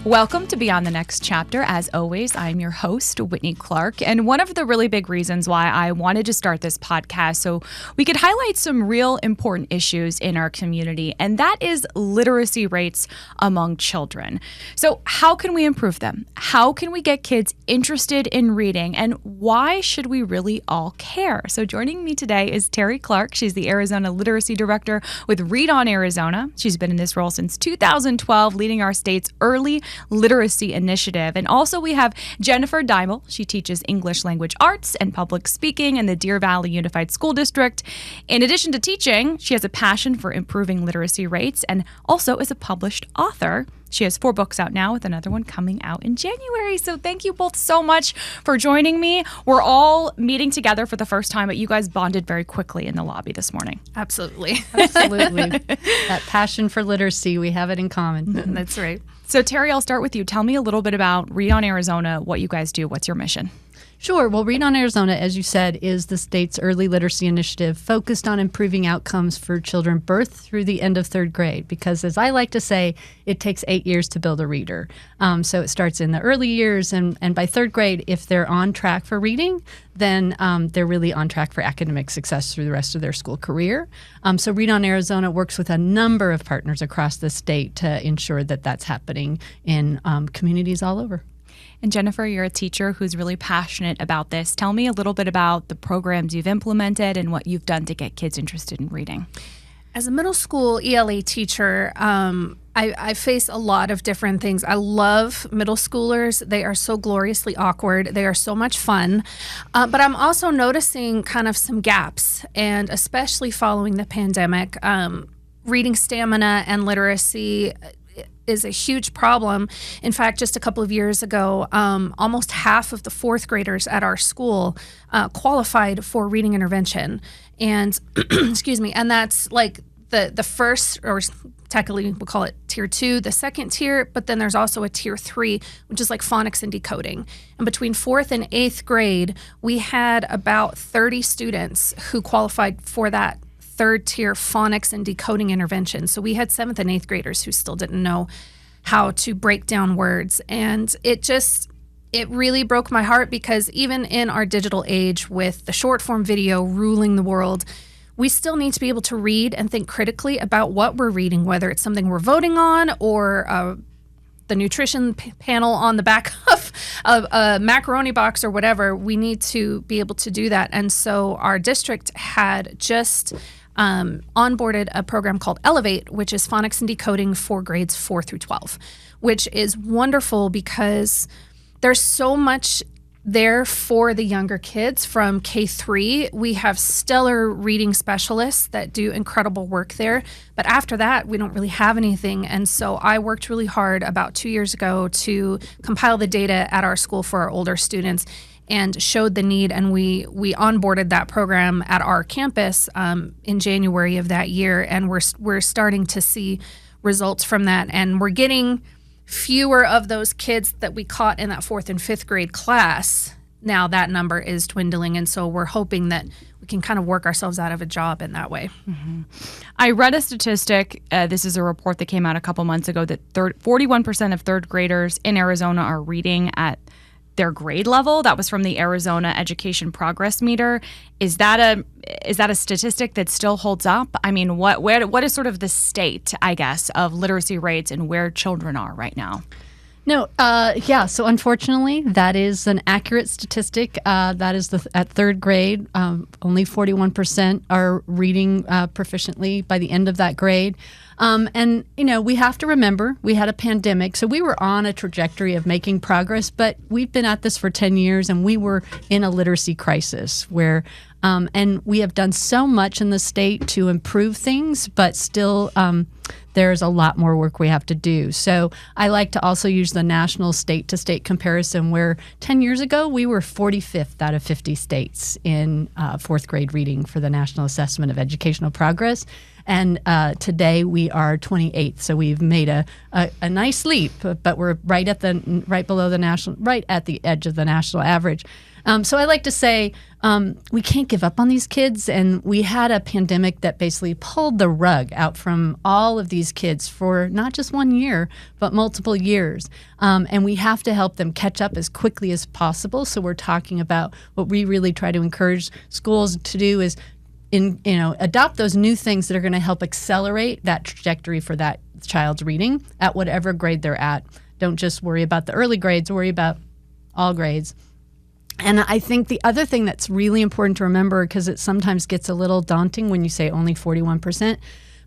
Welcome to Beyond the Next Chapter. As always, I'm your host, Whitney Clark. And one of the really big reasons why I wanted to start this podcast so we could highlight some real important issues in our community, and that is literacy rates among children. So how can we improve them? How can we get kids interested in reading? And why should we really all care? So joining me today is Terri Clark. She's the Arizona Literacy Director with Read On Arizona. She's been in this role since 2012, leading our state's early literacy initiative. And also we have Jennifer Deibel. She teaches English language arts and public speaking in the Deer Valley Unified School District. In addition to teaching, she has a passion for improving literacy rates and also is a published author. She has 4 books out now with another one coming out in January. So thank you both so much for joining me. We're all meeting together for the first time, but you guys bonded very quickly in the lobby this morning. Absolutely. That passion for literacy, we have it in common. That's right. So Terri, I'll start with you. Tell me a little bit about Read On Arizona, what you guys do, what's your mission? Sure. Well, Read On Arizona, as you said, is the state's early literacy initiative focused on improving outcomes for children birth through the end of 3rd grade. Because as I like to say, it takes 8 years to build a reader. So it starts in the early years. And by 3rd grade, if they're on track for reading, then they're really on track for academic success through the rest of their school career. So Read On Arizona works with a number of partners across the state to ensure that that's happening in communities all over. And Jennifer, you're a teacher who's really passionate about this. Tell me a little bit about the programs you've implemented and what you've done to get kids interested in reading. As a middle school ELA teacher, I face a lot of different things. I love middle schoolers. They are so gloriously awkward. They are so much fun. But I'm also noticing kind of some gaps, and especially following the pandemic, reading stamina and literacy is a huge problem. In fact, just a couple of years ago, almost half of the 4th graders at our school qualified for reading intervention. And excuse me, and that's like the first, or technically we'll call it tier 2, the second tier, but then there's also a tier 3, which is like phonics and decoding. And between 4th and 8th grade, we had about 30 students who qualified for that 3rd tier phonics and decoding intervention. So we had 7th and 8th graders who still didn't know how to break down words. And it really broke my heart, because even in our digital age with the short form video ruling the world, we still need to be able to read and think critically about what we're reading, whether it's something we're voting on or the nutrition panel on the back of a macaroni box or whatever. We need to be able to do that. And so our district had just onboarded a program called Elevate, which is phonics and decoding for grades 4 through 12, which is wonderful because there's so much there for the younger kids from K-3. We have stellar reading specialists that do incredible work there. But after that, we don't really have anything. And so I worked really hard about 2 years ago to compile the data at our school for our older students and showed the need, and we onboarded that program at our campus in January of that year, and we're starting to see results from that, and we're getting fewer of those kids that we caught in that 4th and 5th grade class. Now that number is dwindling, and so we're hoping that we can kind of work ourselves out of a job in that way. Mm-hmm. I read a statistic, this is a report that came out a couple months ago, that 41% of 3rd graders in Arizona are reading at their grade level. That was from the Arizona Education Progress Meter. Is that a statistic that still holds up? I mean, what is sort of the state, I guess, of literacy rates and where children are right now? No, so unfortunately, that is an accurate statistic. That is at 3rd grade, only 41% are reading proficiently by the end of that grade. And, we have to remember we had a pandemic, so we were on a trajectory of making progress, but we've been at this for 10 years, and we were in a literacy crisis where and we have done so much in the state to improve things, but still there's a lot more work we have to do. So I like to also use the national state-to-state comparison, where 10 years ago we were 45th out of 50 states in 4th grade reading for the National Assessment of Educational Progress. And today we are 28th, so we've made a nice leap, but we're right at the edge of the national average. So I like to say we can't give up on these kids, and we had a pandemic that basically pulled the rug out from all of these kids for not just 1 year, but multiple years. And we have to help them catch up as quickly as possible. So we're talking about what we really try to encourage schools to do is adopt those new things that are going to help accelerate that trajectory for that child's reading at whatever grade they're at. Don't just worry about the early grades, worry about all grades. And I think the other thing that's really important to remember, because it sometimes gets a little daunting when you say only 41%,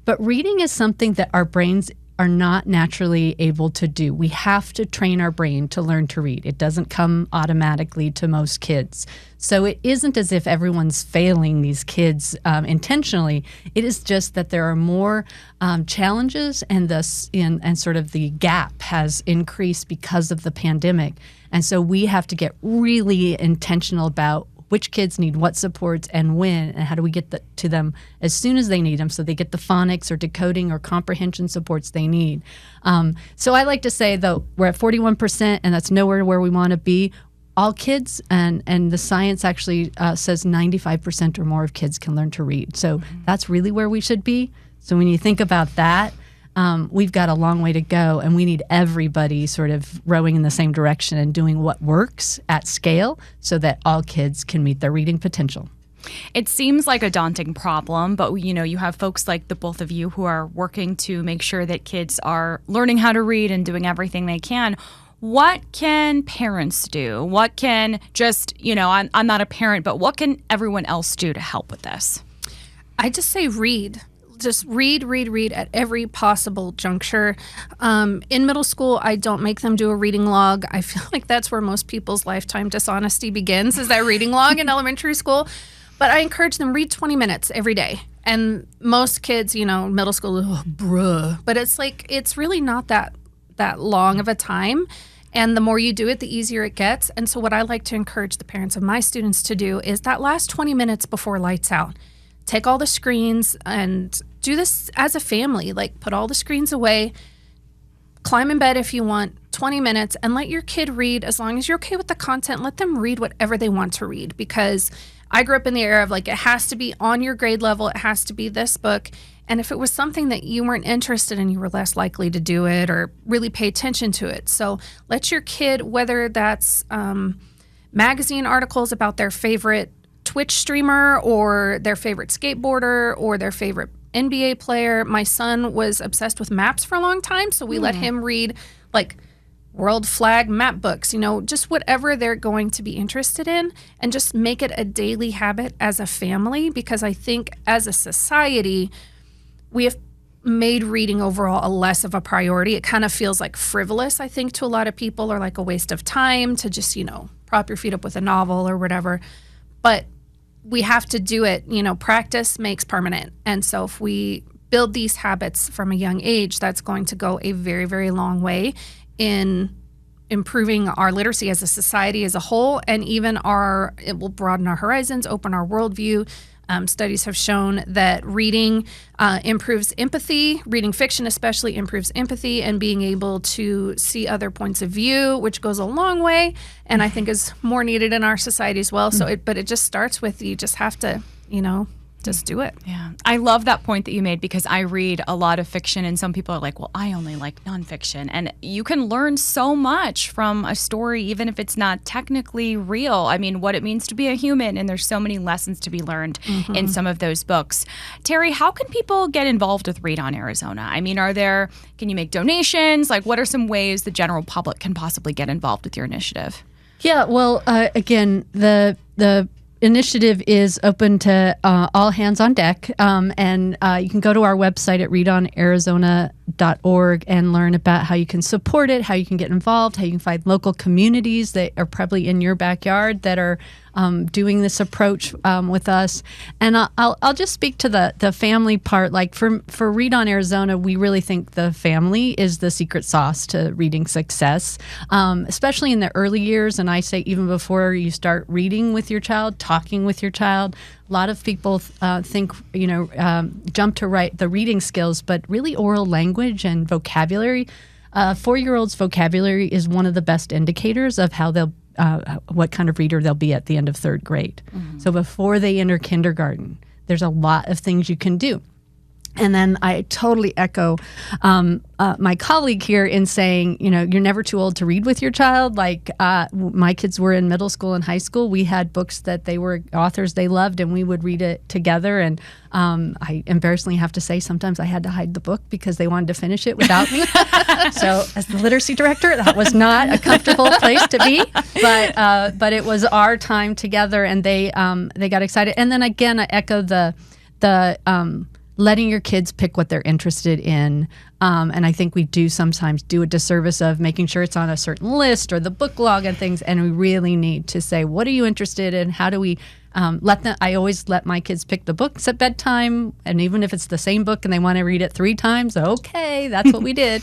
but reading is something that our brains are not naturally able to do. We have to train our brain to learn to read. It doesn't come automatically to most kids. So it isn't as if everyone's failing these kids intentionally. It is just that there are more challenges, and sort of the gap has increased because of the pandemic. And so we have to get really intentional about which kids need what supports and when, and how do we get to them as soon as they need them so they get the phonics or decoding or comprehension supports they need. So I like to say, though, we're at 41%, and that's nowhere where we want to be. All kids, and the science actually says 95% or more of kids can learn to read. So that's really where we should be. So when you think about that, we've got a long way to go, and we need everybody sort of rowing in the same direction and doing what works at scale so that all kids can meet their reading potential. It seems like a daunting problem, but you have folks like the both of you who are working to make sure that kids are learning how to read and doing everything they can. What can parents do? What can I'm not a parent, but what can everyone else do to help with this? I just say read. Just read at every possible juncture. In middle school, I don't make them do a reading log. I feel like that's where most people's lifetime dishonesty begins, is that reading log in elementary school. But I encourage them, read 20 minutes every day. And most kids, middle school, bruh. But it's really not that long of a time. And the more you do it, the easier it gets. And so what I like to encourage the parents of my students to do is that last 20 minutes before lights out, take all the screens and do this as a family. Like, put all the screens away, climb in bed if you want, 20 minutes, and let your kid read. As long as you're okay with the content, let them read whatever they want to read. Because I grew up in the era of it has to be on your grade level. It has to be this book. And if it was something that you weren't interested in, you were less likely to do it or really pay attention to it. So let your kid, whether that's magazine articles about their favorite Twitch streamer or their favorite skateboarder or their favorite NBA player. My son was obsessed with maps for a long time, so we let him read world flag map books, just whatever they're going to be interested in, and just make it a daily habit as a family, because I think as a society, we have made reading overall a less of a priority. It kind of feels like frivolous, I think, to a lot of people, or like a waste of time to just, prop your feet up with a novel or whatever. But we have to do it. Practice makes permanent. And so if we build these habits from a young age, that's going to go a very, very long way in improving our literacy as a society as a whole. And even it will broaden our horizons, open our worldview. Studies have shown that reading improves empathy. Reading fiction especially improves empathy and being able to see other points of view, which goes a long way, and I think is more needed in our society as well. So, but it just starts with, you just have to, just do it. Yeah. I love that point that you made, because I read a lot of fiction, and some people are like, well, I only like nonfiction. And you can learn so much from a story, even if it's not technically real. I mean, what it means to be a human, and there's so many lessons to be learned in some of those books. Terri, how can people get involved with Read on Arizona? I mean, can you make donations? What are some ways the general public can possibly get involved with your initiative? Yeah, well, again, the initiative is open to all hands on deck, and you can go to our website at readonarizona.org and learn about how you can support it, how you can get involved, how you can find local communities that are probably in your backyard that are doing this approach with us. And I'll just speak to the family part. For Read on Arizona, we really think the family is the secret sauce to reading success, especially in the early years. And I say even before you start reading with your child, talking with your child. A lot of people think, jump to write the reading skills, but really oral language and vocabulary. 4-year-olds' vocabulary is one of the best indicators of how they'll what kind of reader they'll be at the end of third grade. So before they enter kindergarten, there's a lot of things you can do. And then I totally echo my colleague here in saying, you're never too old to read with your child. Like my kids were in middle school and high school. We had books that they were authors they loved, and we would read it together. And I embarrassingly have to say, sometimes I had to hide the book because they wanted to finish it without me. So as the literacy director, that was not a comfortable place to be. But it was our time together, and they got excited. And then again, I echo the letting your kids pick what they're interested in. And I think we do sometimes do a disservice of making sure it's on a certain list or the book log and things. And we really need to say, what are you interested in? How do we let them? I always let my kids pick the books at bedtime. And even if it's the same book and they want to read it 3 times, okay, that's what we did.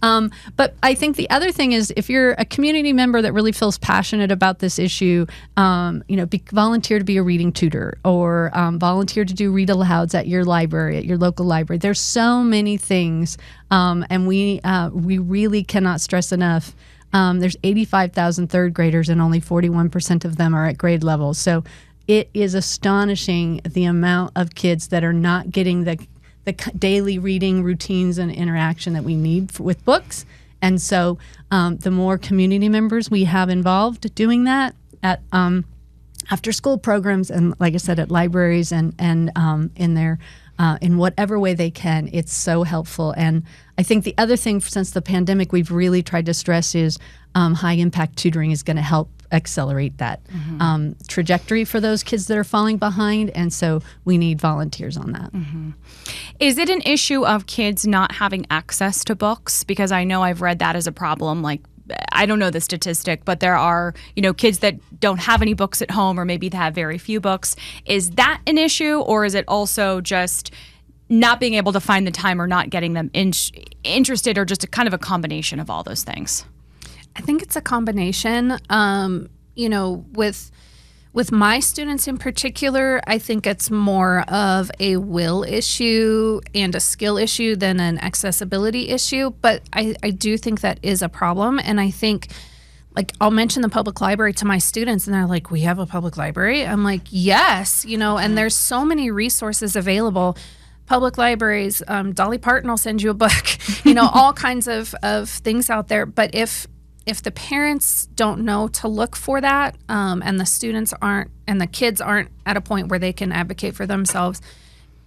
But I think the other thing is, if you're a community member that really feels passionate about this issue, volunteer to be a reading tutor, or volunteer to do read alouds at your library, at your local library. There's so many things, and we really cannot stress enough. There's 85,000 third graders, and only 41% of them are at grade level. So it is astonishing the amount of kids that are not getting the daily reading routines and interaction that we need with books. And so the more community members we have involved doing that at after school programs, and like I said, at libraries and in their in whatever way they can, it's so helpful. And I think the other thing since the pandemic we've really tried to stress is high impact tutoring is going to help accelerate that trajectory for those kids that are falling behind. And so we need volunteers on that. Is it an issue of kids not having access to books? Because I know I've read that as a problem. Like, I don't know the statistic, but there are, kids that don't have any books at home, or maybe they have very few books. Is that an issue, or is it also just not being able to find the time, or not getting them interested, or just a kind of a combination of all those things? I think it's a combination. With my students in particular, I think it's more of a will issue and a skill issue than an accessibility issue. But I do think that is a problem. And I think, like, I'll mention the public library to my students, and they're like, "We have a public library?" I'm like, "Yes," and there's so many resources available. Public libraries, Dolly Parton will send you a book, all kinds of things out there. But if the parents don't know to look for that, and the students aren't, and the kids aren't at a point where they can advocate for themselves,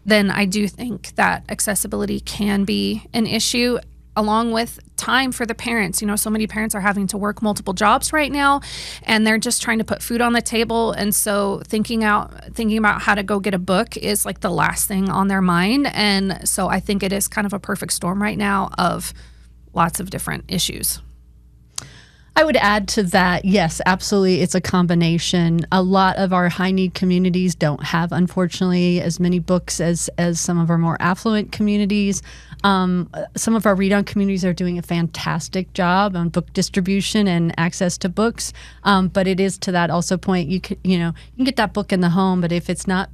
then I do think that accessibility can be an issue, along with time for the parents. So many parents are having to work multiple jobs right now, and they're just trying to put food on the table. And so thinking about how to go get a book is like the last thing on their mind. And so I think it is kind of a perfect storm right now of lots of different issues. I would add to that, yes, absolutely. It's a combination. A lot of our high need communities don't have, unfortunately, as many books as some of our more affluent communities. Some of our read-on communities are doing a fantastic job on book distribution and access to books. But it is to that also point, you can get that book in the home, but if it's not,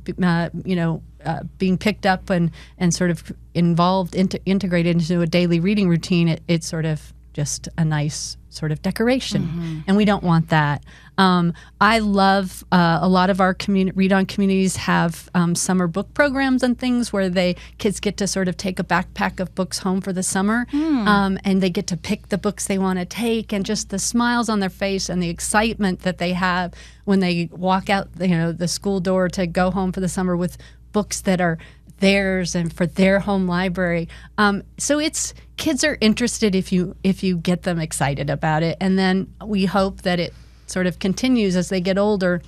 being picked up and sort of integrated into a daily reading routine, it's sort of just a nice sort of decoration, and we don't want that. I love a lot of our read-on communities have summer book programs and things where kids get to sort of take a backpack of books home for the summer, and they get to pick the books they want to take, and just the smiles on their face and the excitement that they have when they walk out the school door to go home for the summer with books that are theirs and for their home library. So kids are interested if you get them excited about it, and then we hope that it sort of continues as they get older.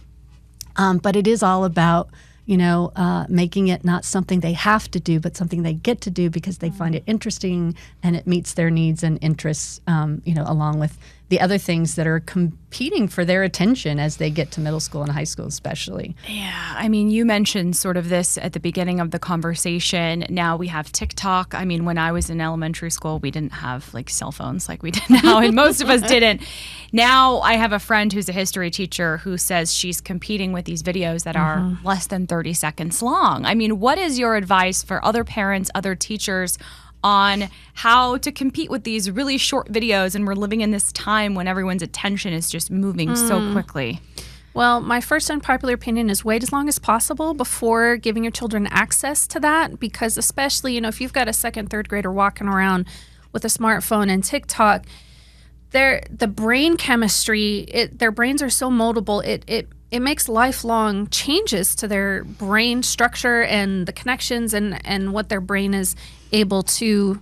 But it is all about making it not something they have to do, but something they get to do because they find it interesting and it meets their needs and interests. Along with the other things that are competing for their attention as they get to middle school and high school, especially. Yeah, I mean, you mentioned sort of this at the beginning of the conversation. Now we have TikTok. I mean, when I was in elementary school, we didn't have like cell phones like we did now, and most of us didn't. Now I have a friend who's a history teacher who says she's competing with these videos that are less than 30 seconds long. I mean, what is your advice for other parents, other teachers on how to compete with these really short videos. And we're living in this time when everyone's attention is just moving so quickly. Well, my first unpopular opinion is wait as long as possible before giving your children access to that, because especially, if you've got a second, third grader walking around with a smartphone and TikTok, the brain chemistry, their brains are so moldable, it makes lifelong changes to their brain structure and the connections and what their brain is able to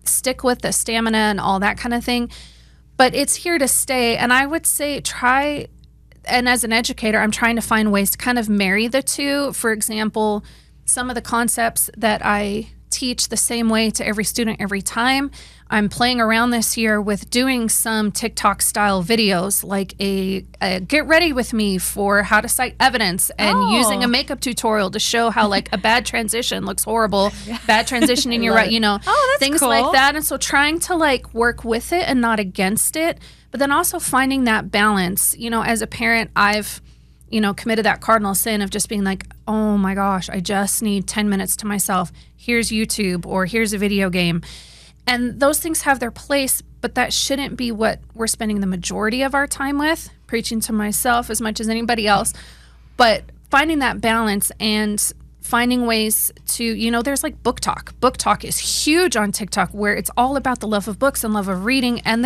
stick with, the stamina and all that kind of thing. But it's here to stay. And I would say try, and as an educator, I'm trying to find ways to kind of marry the two. For example, some of the concepts that I teach the same way to every student every time. I'm playing around this year with doing some TikTok style videos, like a get ready with me for how to cite evidence, and using a makeup tutorial to show how like a bad transition looks horrible, bad transition in your right, things cool. like that. And so trying to like work with it and not against it, but then also finding that balance. As a parent, I've committed that cardinal sin of just being like, oh my gosh, I just need 10 minutes to myself. Here's YouTube, or here's a video game. And those things have their place, but that shouldn't be what we're spending the majority of our time with, preaching to myself as much as anybody else. But finding that balance and finding ways to, there's like book talk. Book talk is huge on TikTok, where it's all about the love of books and love of reading. And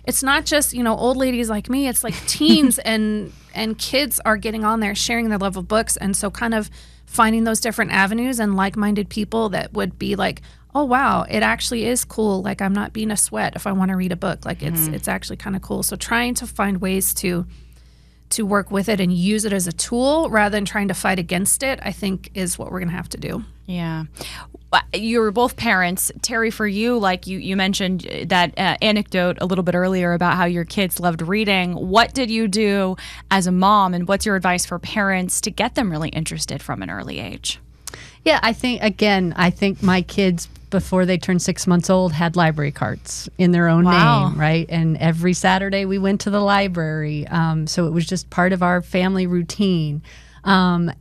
it's not just, old ladies like me, it's like teens and kids are getting on there sharing their love of books. And so kind of finding those different avenues and like-minded people that would be like, oh, wow, it actually is cool. Like, I'm not being a sweat if I want to read a book. Like, it's actually kind of cool. So trying to find ways to work with it and use it as a tool rather than trying to fight against it, I think is what we're going to have to do. Yeah. You're both parents. Terri, for you, like you mentioned that anecdote a little bit earlier about how your kids loved reading. What did you do as a mom, and what's your advice for parents to get them really interested from an early age? Yeah, I think my kids, before they turned 6 months old, had library carts in their own name, right? And every Saturday we went to the library. So it was just part of our family routine. So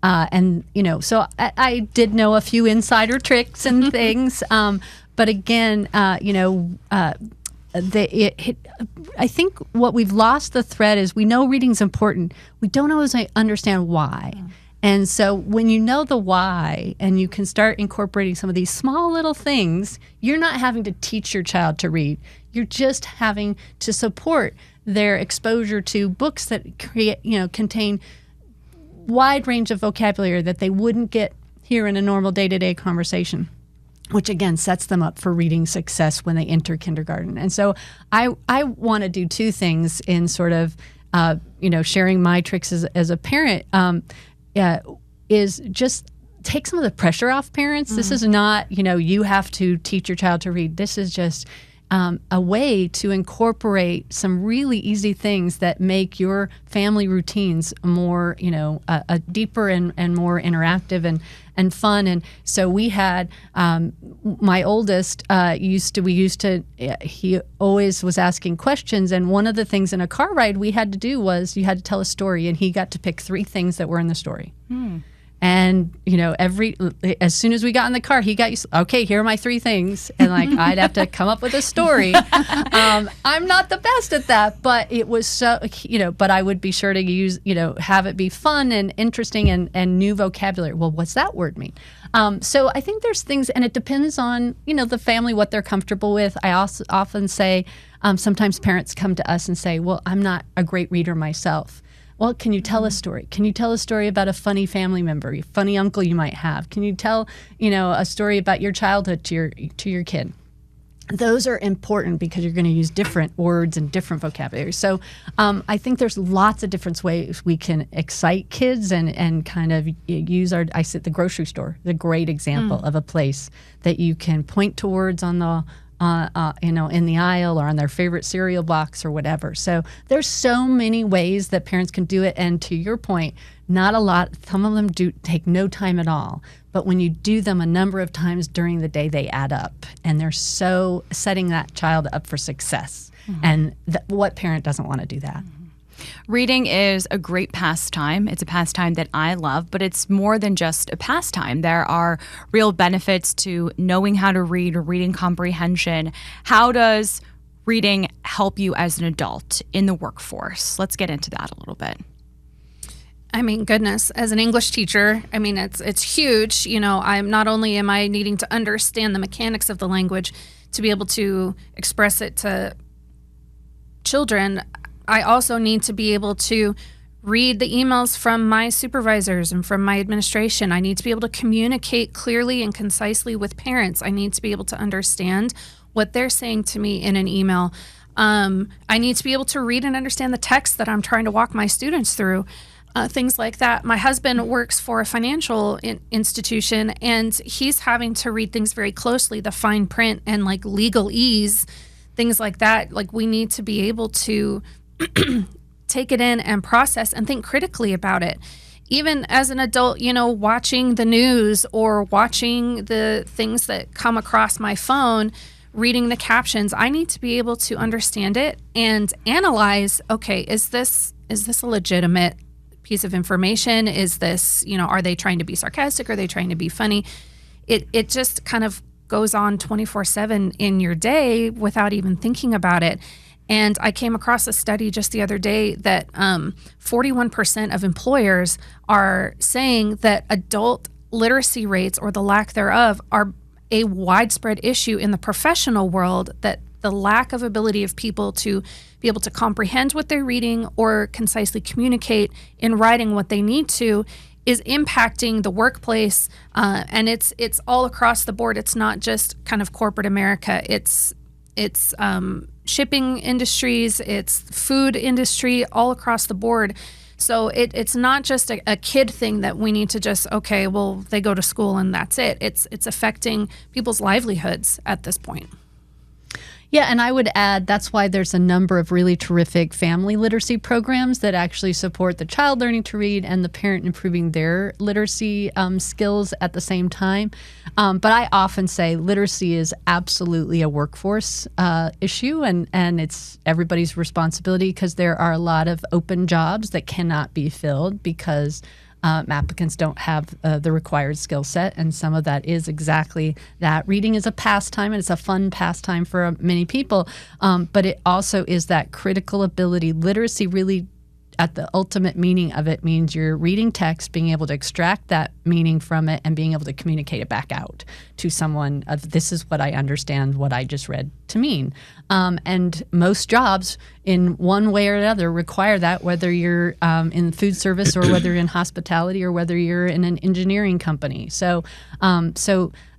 I did know a few insider tricks and things. But again, I think what we've lost the thread is we know reading's important. We don't always understand why. And so when you know the why and you can start incorporating some of these small little things, you're not having to teach your child to read. You're just having to support their exposure to books that contain wide range of vocabulary that they wouldn't get here in a normal day-to-day conversation, which again sets them up for reading success when they enter kindergarten. And so I want to do two things in sort of sharing my tricks as a parent. Is just take some of the pressure off parents. This is not, you have to teach your child to read. This is just a way to incorporate some really easy things that make your family routines more, deeper and more interactive and fun. And so we had my oldest he always was asking questions. And one of the things in a car ride we had to do was you had to tell a story, and he got to pick 3 things that were in the story. And, as soon as we got in the car, he got used, okay, here are my 3 things. And like, I'd have to come up with a story. I'm not the best at that, but it was so, but I would be sure to use, have it be fun and interesting and new vocabulary. Well, what's that word mean? So I think there's things, and it depends on, the family, what they're comfortable with. I also often say, sometimes parents come to us and say, well, I'm not a great reader myself. Well, can you tell a story? Can you tell a story about a funny family member, a funny uncle you might have? Can you tell, a story about your childhood to your kid? Those are important because you're going to use different words and different vocabulary. So I think there's lots of different ways we can excite kids and kind of use the grocery store, the great example of a place that you can point towards on the in the aisle or on their favorite cereal box or whatever. So there's so many ways that parents can do it. And to your point, not a lot. Some of them do take no time at all. But when you do them a number of times during the day, they add up. And they're so setting that child up for success. And what parent doesn't want to do that? Reading is a great pastime. It's a pastime that I love, but it's more than just a pastime. There are real benefits to knowing how to read, reading comprehension. How does reading help you as an adult in the workforce? Let's get into that a little bit. I mean, goodness, as an English teacher, I mean, it's huge. You know, I'm not only am I needing to understand the mechanics of the language to be able to express it to children, I also need to be able to read the emails from my supervisors and from my administration. I need to be able to communicate clearly and concisely with parents. I need to be able to understand what they're saying to me in an email. I need to be able to read and understand the text that I'm trying to walk my students through. Things like that. My husband works for a financial institution, and he's having to read things very closely, the fine print and like legalese, things like that. Like, we need to be able to take it in and process and think critically about it. Even as an adult, you know, watching the news or watching the things that come across my phone, reading the captions, I need to be able to understand it and analyze, okay, is this a legitimate piece of information? Is this, you know, are they trying to be sarcastic? Are they trying to be funny? It just kind of goes on 24/7 in your day without even thinking about it. And I came across a study just the other day that 41% of employers are saying that adult literacy rates, or the lack thereof, are a widespread issue in the professional world, that the lack of ability of people to be able to comprehend what they're reading or concisely communicate in writing what they need to is impacting the workplace. And it's all across the board. It's not just kind of corporate America. It's shipping industries, it's food industry, all across the board. So it's not just a kid thing that we need to just, okay, well, they go to school and that's it. It's affecting people's livelihoods at this point. Yeah, and I would add that's why there's a number of really terrific family literacy programs that actually support the child learning to read and the parent improving their literacy skills at the same time. But I often say literacy is absolutely a workforce issue, and it's everybody's responsibility, because there are a lot of open jobs that cannot be filled because applicants don't have the required skill set, and some of that is exactly that. Reading is a pastime, and it's a fun pastime for many people, but it also is that critical ability. Literacy really, at the ultimate meaning of it, means you're reading text, being able to extract that meaning from it, and being able to communicate it back out to someone of, this is what I understand what I just read to mean. And most jobs, in one way or another, require that, whether you're in food service or whether you're in hospitality or whether you're in an engineering company. So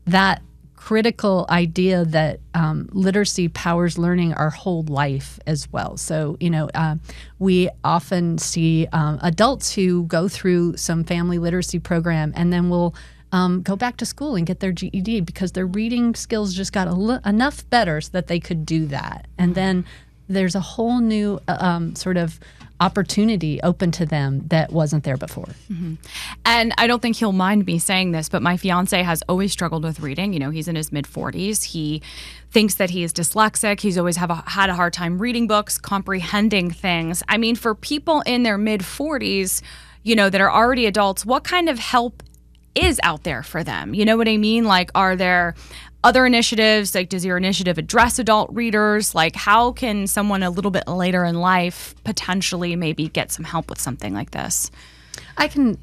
that critical idea that literacy powers learning our whole life as well. So, we often see adults who go through some family literacy program and then will go back to school and get their GED because their reading skills just got enough better so that they could do that. And then there's a whole new sort of opportunity open to them that wasn't there before. Mm-hmm. And I don't think he'll mind me saying this, but my fiance has always struggled with reading. He's in his mid-40s. He thinks that he is dyslexic. He's always had a hard time reading books, comprehending things. I mean, for people in their mid-40s, that are already adults, what kind of help is out there for them? You know what I mean? Like, are there other initiatives? Like, does your initiative address adult readers? Like, how can someone a little bit later in life potentially maybe get some help with something like this? I can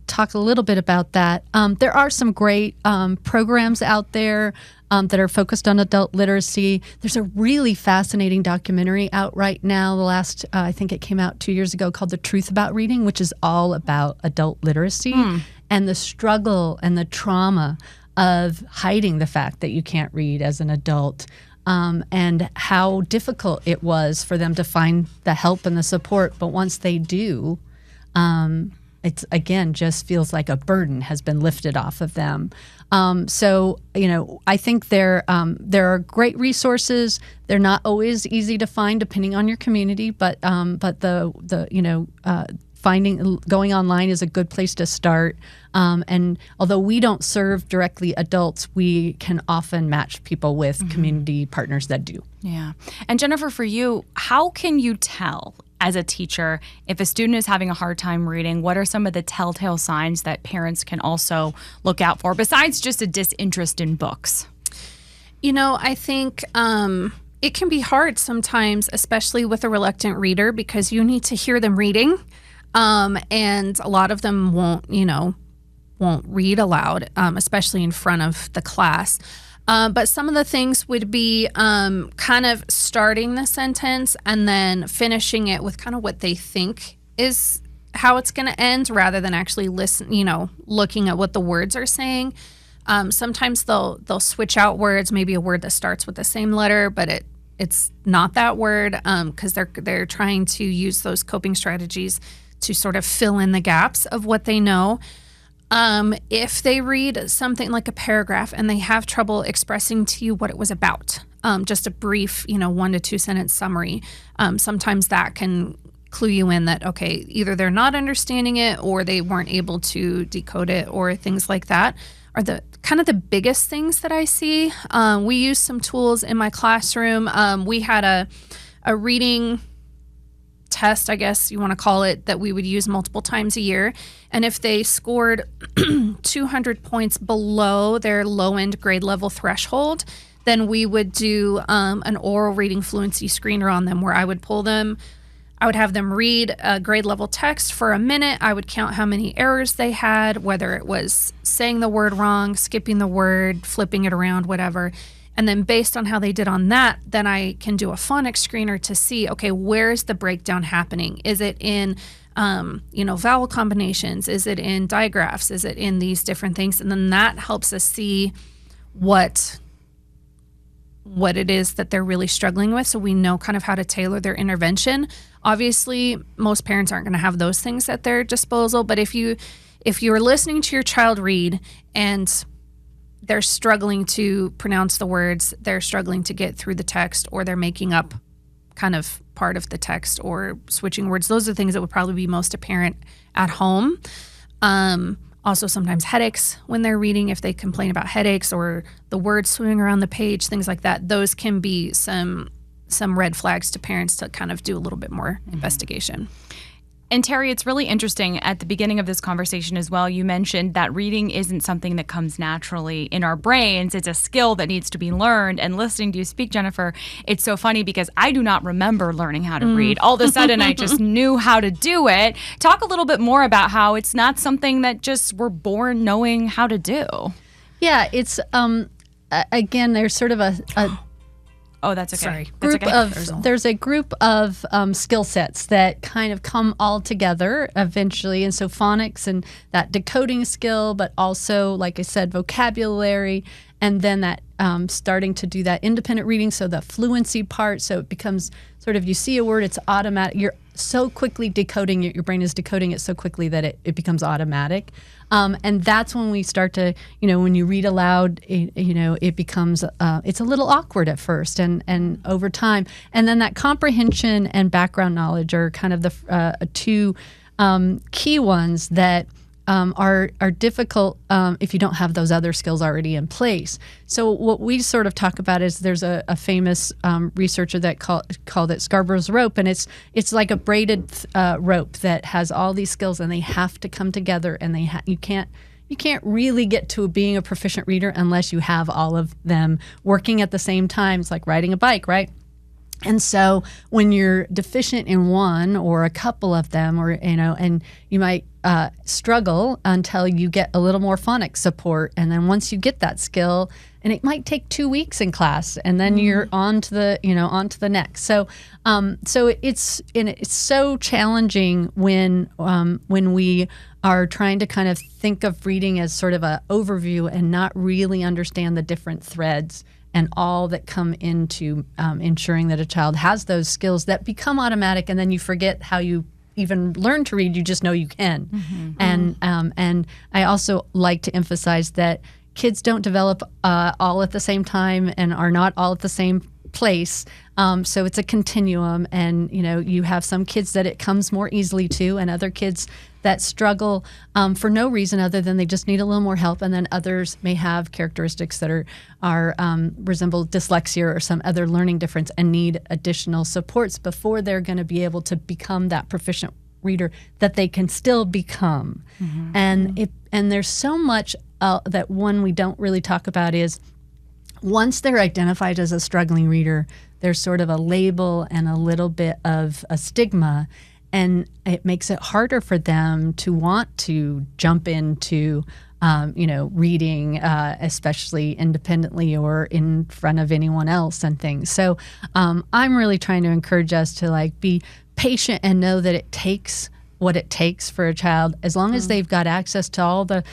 talk a little bit about that. There are some great programs out there that are focused on adult literacy. There's a really fascinating documentary out right now. The last, I think it came out 2 years ago, called The Truth About Reading, which is all about adult literacy and the struggle and the trauma of hiding the fact that you can't read as an adult, and how difficult it was for them to find the help and the support. But once they do, it's, again, just feels like a burden has been lifted off of them. So, I think there are great resources. They're not always easy to find depending on your community, but the going online is a good place to start. And although we don't serve directly adults, we can often match people with community partners that do. Yeah. And Jennifer, for you, how can you tell as a teacher if a student is having a hard time reading? What are some of the telltale signs that parents can also look out for besides just a disinterest in books? I think it can be hard sometimes, especially with a reluctant reader, because you need to hear them reading. And a lot of them won't read aloud, especially in front of the class. But some of the things would be kind of starting the sentence and then finishing it with kind of what they think is how it's going to end, rather than actually looking at what the words are saying. Sometimes they'll switch out words, maybe a word that starts with the same letter, but it's not that word, because they're trying to use those coping strategies to sort of fill in the gaps of what they know. If they read something like a paragraph and they have trouble expressing to you what it was about, just a brief, 1 to 2 sentence summary, sometimes that can clue you in that, okay, either they're not understanding it or they weren't able to decode it, or things like that are the kind of the biggest things that I see. We use some tools in my classroom. We had a reading test, I guess you want to call it, that we would use multiple times a year. And if they scored 200 points below their low-end grade level threshold, then we would do an oral reading fluency screener on them, where I would pull them. I would have them read a grade level text for a minute. I would count how many errors they had, whether it was saying the word wrong, skipping the word, flipping it around, whatever. And then based on how they did on that, then I can do a phonics screener to see, okay, where's the breakdown happening? Is it in, vowel combinations? Is it in digraphs? Is it in these different things? And then that helps us see what it is that they're really struggling with, so we know kind of how to tailor their intervention. Obviously, most parents aren't going to have those things at their disposal, but if you're listening to your child read and they're struggling to pronounce the words, they're struggling to get through the text, or they're making up kind of part of the text or switching words, those are things that would probably be most apparent at home. Also, sometimes headaches when they're reading, if they complain about headaches or the words swimming around the page, things like that, those can be some red flags to parents to kind of do a little bit more investigation. And Terri, it's really interesting at the beginning of this conversation as well, you mentioned that reading isn't something that comes naturally in our brains. It's a skill that needs to be learned. And listening to you speak, Jennifer, it's so funny because I do not remember learning how to read. All of a sudden, I just knew how to do it. Talk a little bit more about how it's not something that just we're born knowing how to do. Yeah, it's, again, there's sort of a Oh, that's okay. Sorry. That's Group okay. of, there's a group of skill sets that kind of come all together eventually. And so phonics and that decoding skill, but also, like I said, vocabulary, and then that starting to do that independent reading, so the fluency part. So it becomes sort of, you see a word, it's automatic. You're so quickly decoding it, your brain is decoding it so quickly that it becomes automatic. And that's when we start to, when you read aloud, it becomes, it's a little awkward at first and over time. And then that comprehension and background knowledge are kind of the two key ones that are difficult if you don't have those other skills already in place. So what we sort of talk about is there's a famous researcher that called it Scarborough's rope, and it's like a braided rope that has all these skills, and they have to come together, and you can't really get to being a proficient reader unless you have all of them working at the same time. It's like riding a bike, right? And so when you're deficient in one or a couple of them, or and you might struggle until you get a little more phonics support, and then once you get that skill, and it might take 2 weeks in class, and then you're on to the next. So it's so challenging when we are trying to kind of think of reading as sort of an overview and not really understand the different threads and all that come into ensuring that a child has those skills that become automatic, and then you forget how you even learn to read. You just know you can. Mm-hmm. And I also like to emphasize that kids don't develop all at the same time and are not all at the same place. So it's a continuum, and you have some kids that it comes more easily to, and other kids that struggle for no reason other than they just need a little more help, and then others may have characteristics that are resemble dyslexia or some other learning difference and need additional supports before they're going to be able to become that proficient reader that they can still become. And there's so much that one we don't really talk about is once they're identified as a struggling reader, there's sort of a label and a little bit of a stigma, and it makes it harder for them to want to jump into reading, especially independently or in front of anyone else and things. So I'm really trying to encourage us to be patient and know that it takes what it takes for a child, as long as they've got access to all the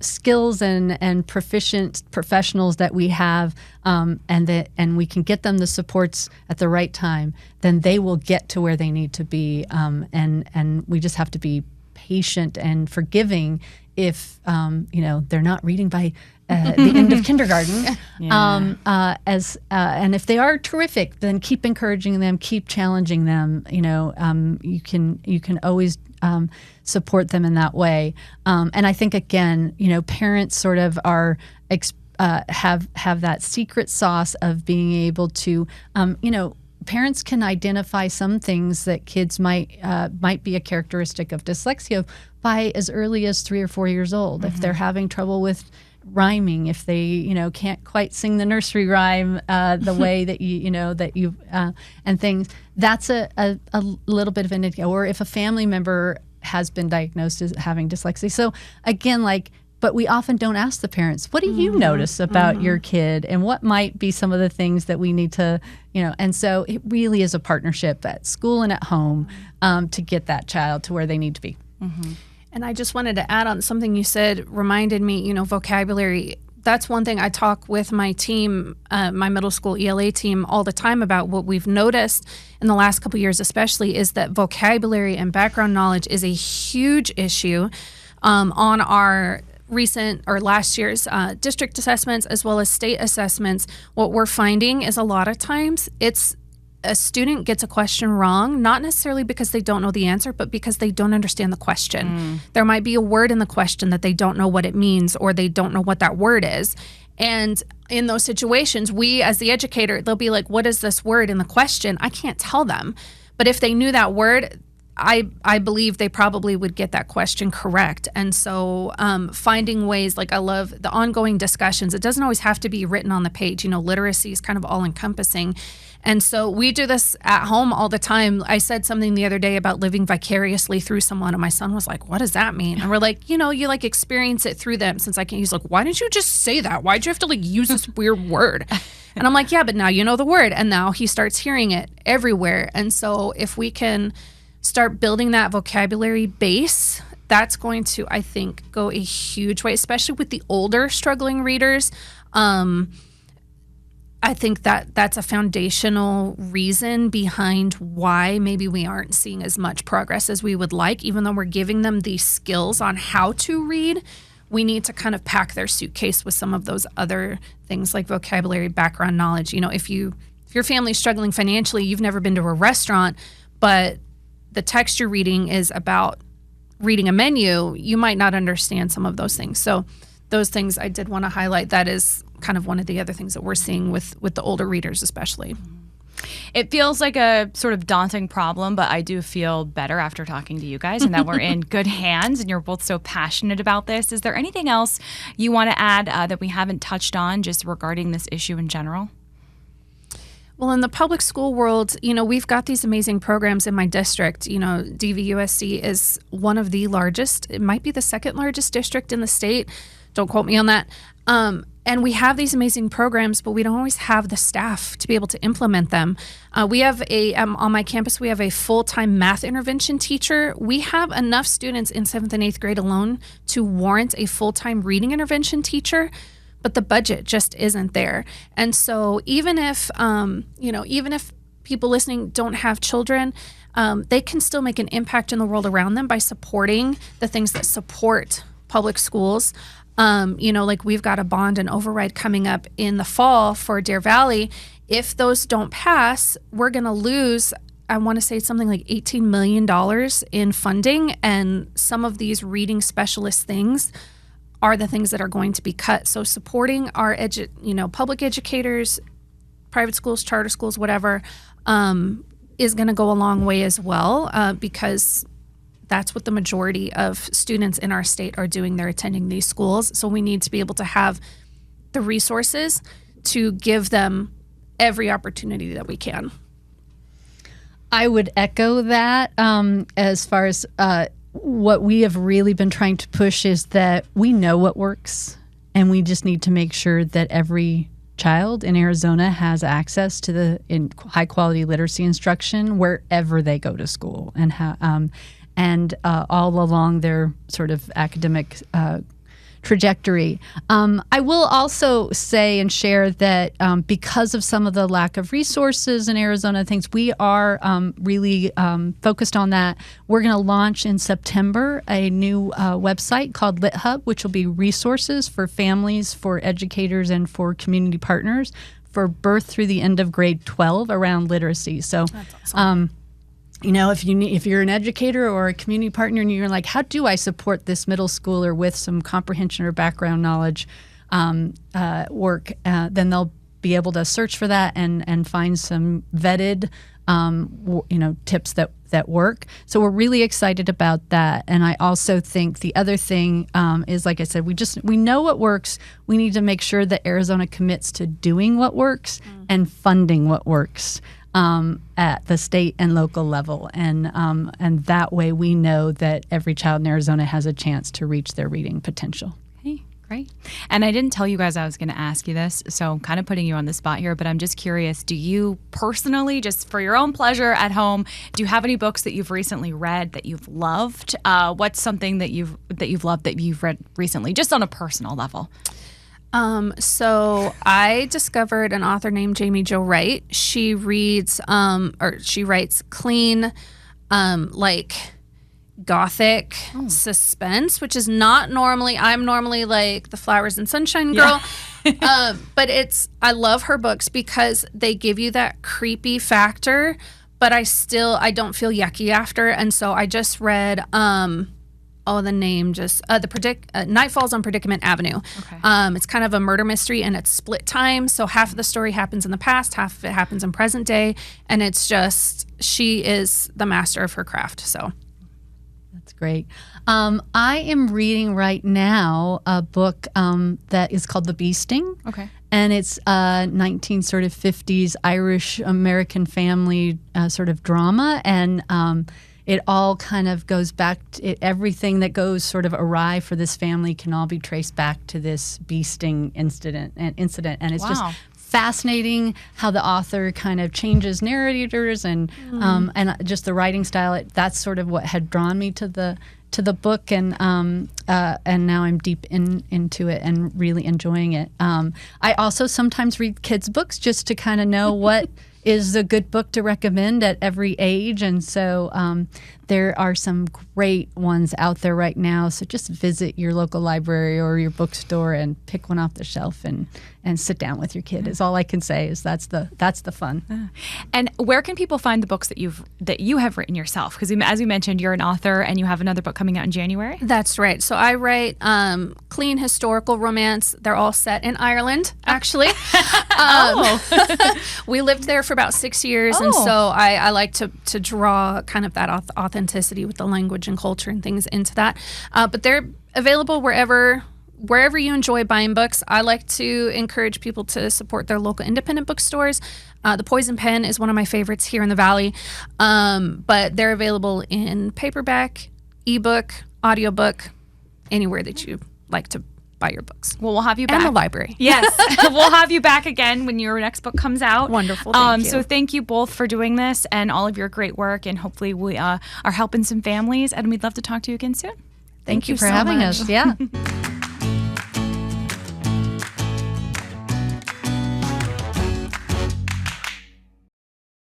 skills and proficient professionals that we have, and we can get them the supports at the right time, then they will get to where they need to be. And we just have to be patient and forgiving if they're not reading by the end of kindergarten. And if they are terrific, then keep encouraging them, keep challenging them. You can always support them in that way. And I think again, parents sort of are have that secret sauce of being able to parents can identify some things that kids might be a characteristic of dyslexia by as early as 3 or 4 years old. If they're having trouble with rhyming, if they can't quite sing the nursery rhyme the way that you and things, that's a little bit of an indicator. Or if a family member has been diagnosed as having dyslexia. So again, but we often don't ask the parents, what do you notice about your kid, and what might be some of the things that we need to, and so it really is a partnership at school and at home to get that child to where they need to be. And I just wanted to add on something you said, reminded me, vocabulary. That's one thing I talk with my team, my middle school ELA team, all the time about. What we've noticed in the last couple of years especially is that vocabulary and background knowledge is a huge issue on our recent or last year's district assessments as well as state assessments. What we're finding is a lot of times it's a student gets a question wrong, not necessarily because they don't know the answer, but because they don't understand the question. There might be a word in the question that they don't know what it means, or they don't know what that word is. And in those situations, we as the educator, they'll be like, what is this word in the question? I can't tell them. But if they knew that word, I believe they probably would get that question correct. And so finding ways, I love the ongoing discussions. It doesn't always have to be written on the page. Literacy is kind of all encompassing. And so we do this at home all the time. I said something the other day about living vicariously through someone, and my son was like, what does that mean? And we're like, you experience it through them. Since I can't, he's like, why didn't you just say that? Why'd you have to use this weird word? And I'm like, yeah, but now you know the word. And now he starts hearing it everywhere. And so if we can start building that vocabulary base, that's going to, I think, go a huge way, especially with the older struggling readers. I think that that's a foundational reason behind why maybe we aren't seeing as much progress as we would like. Even though we're giving them these skills on how to read, we need to kind of pack their suitcase with some of those other things like vocabulary, background knowledge. If your family's struggling financially, you've never been to a restaurant, but the text you're reading is about reading a menu, you might not understand some of those things. So those things I did want to highlight. That is kind of one of the other things that we're seeing with the older readers especially. It feels like a sort of daunting problem, but I do feel better after talking to you guys and that we're in good hands and you're both so passionate about this. Is there anything else you want to add that we haven't touched on just regarding this issue in general? Well, in the public school world, we've got these amazing programs in my district. DVUSD is one of the largest. It might be the second largest district in the state. Don't quote me on that. And we have these amazing programs, but we don't always have the staff to be able to implement them. We have on my campus, we have a full-time math intervention teacher. We have enough students in 7th and 8th grade alone to warrant a full-time reading intervention teacher, but the budget just isn't there. And so even if people listening don't have children, they can still make an impact in the world around them by supporting the things that support public schools. We've got a bond and override coming up in the fall for Deer Valley. if those don't pass, we're going to lose, I want to say something like $18 million in funding. And some of these reading specialist things are the things that are going to be cut. So supporting our public educators, private schools, charter schools, whatever, is going to go a long way as well, because that's what the majority of students in our state are doing. They're attending these schools. So we need to be able to have the resources to give them every opportunity that we can. I would echo that. As far as what we have really been trying to push is that we know what works, and we just need to make sure that every child in Arizona has access to the high quality literacy instruction wherever they go to school, and all along their sort of academic trajectory. I will also say and share that because of some of the lack of resources in Arizona, things we are really focused on that. We're going to launch in September a new website called LitHub, which will be resources for families, for educators, and for community partners for birth through the end of grade 12 around literacy. So that's awesome. If you're an educator or a community partner and you're like, how do I support this middle schooler with some comprehension or background knowledge work, then they'll be able to search for that and find some vetted tips that work. So we're really excited about that. And I also think the other thing is, like I said, we know what works. We need to make sure that Arizona commits to doing what works and funding what works. At the state and local level, and that way we know that every child in Arizona has a chance to reach their reading potential. Hey, great. And I didn't tell you guys I was going to ask you this, so I'm kind of putting you on the spot here, but I'm just curious, do you personally, just for your own pleasure at home, do you have any books that you've recently read that you've loved? What's something that you've loved that you've read recently, just on a personal level? So I discovered an author named Jamie Jo Wright. She reads, she writes clean, like gothic suspense, which is not normally, I'm normally like the flowers and sunshine girl. Yeah. But I love her books because they give you that creepy factor, but I don't feel yucky after. And so I just read, the name Night Falls on Predicament Avenue. Okay. It's kind of a murder mystery, and it's split time. So half of the story happens in the past, half of it happens in present day, and it's just, she is the master of her craft. So that's great. I am reading right now a book that is called The Bee Sting. Okay. And it's 1950s Irish American family sort of drama, and it all kind of goes back to everything that goes sort of awry for this family can all be traced back to this bee sting incident. And it's just fascinating how the author kind of changes narrators and just the writing style. That's sort of what had drawn me to the book, and now I'm deep into it and really enjoying it. I also sometimes read kids' books just to kind of know what is a good book to recommend at every age, and so there are some great ones out there right now. So just visit your local library or your bookstore and pick one off the shelf and sit down with your kid. Is all I can say. Is that's the fun. And where can people find the books that you have written yourself? Because as you mentioned, you're an author and you have another book coming out in January. That's right. So I write clean historical romance. They're all set in Ireland, actually. We lived there for about 6 years, and so I like to draw kind of that authenticity with the language and culture and things into that. But they're available wherever you enjoy buying books. I like to encourage people to support their local independent bookstores. The Poison Pen is one of my favorites here in the Valley, but they're available in paperback, ebook, audiobook, anywhere that you like to buy your books. Well, we'll have you back. And the library. Yes. We'll have you back again when your next book comes out. Wonderful. Thank you. So thank you both for doing this and all of your great work, and hopefully we are helping some families, and we'd love to talk to you again soon. Thank you for having us. Yeah.